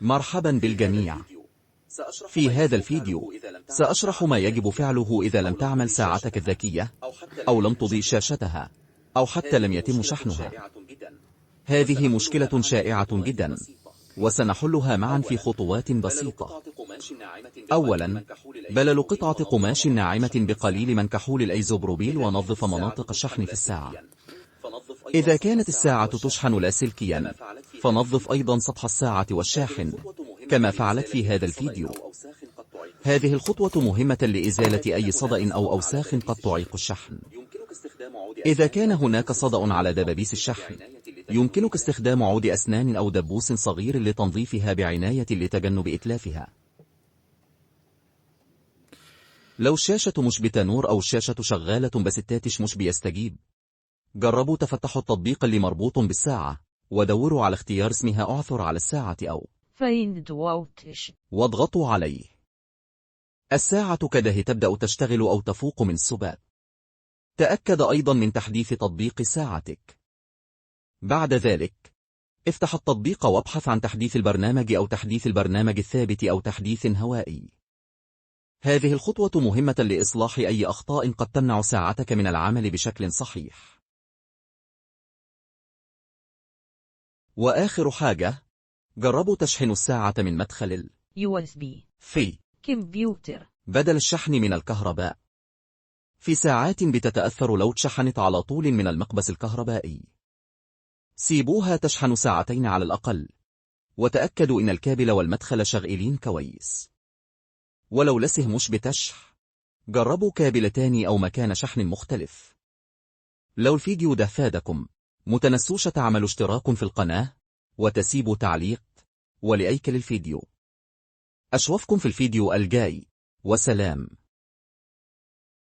مرحبا بالجميع. في هذا الفيديو سأشرح ما يجب فعله إذا لم تعمل ساعتك الذكية أو لم تضيء شاشتها أو حتى لم يتم شحنها. هذه مشكلة شائعة جدا وسنحلها معا في خطوات بسيطة. أولا، بلل قطعة قماش ناعمة بقليل من كحول الأيزوبروبيل ونظف مناطق الشحن في الساعة. إذا كانت الساعة تشحن لاسلكيا فنظف أيضا سطح الساعة والشاحن كما فعلت في هذا الفيديو. هذه الخطوة مهمة لإزالة أي صدأ أو أوساخ قد تعيق الشحن. إذا كان هناك صدأ على دبابيس الشحن يمكنك استخدام عود أسنان أو دبوس صغير لتنظيفها بعناية لتجنب إتلافها. لو الشاشة مش بتنور أو الشاشة شغالة بس التاتش مش بيستجيب، جربوا تفتحوا التطبيق اللي مربوط بالساعة ودوروا على اختيار اسمها اعثر على الساعة أو واضغطوا عليه. الساعة كده تبدأ تشتغل أو تفوق من السبات. تأكد أيضا من تحديث تطبيق ساعتك. بعد ذلك افتح التطبيق وابحث عن تحديث البرنامج أو تحديث البرنامج الثابت أو تحديث هوائي. هذه الخطوة مهمة لإصلاح أي أخطاء قد تمنع ساعتك من العمل بشكل صحيح. وآخر حاجة، جربوا تشحن الساعة من مدخل USB في كمبيوتر بدل الشحن من الكهرباء. في ساعات بتتأثر لو اتشحنت على طول من المقبس الكهربائي. سيبوها تشحن ساعتين على الأقل وتأكدوا إن الكابل والمدخل شغالين كويس. ولو لسه مش بتشح، جربوا كابل تاني أو مكان شحن مختلف. لو الفيديو ده فادكم متنسوش تعملوا اشتراك في القناة وتسيبوا تعليق ولأيك للفيديو. أشوفكم في الفيديو الجاي، وسلام.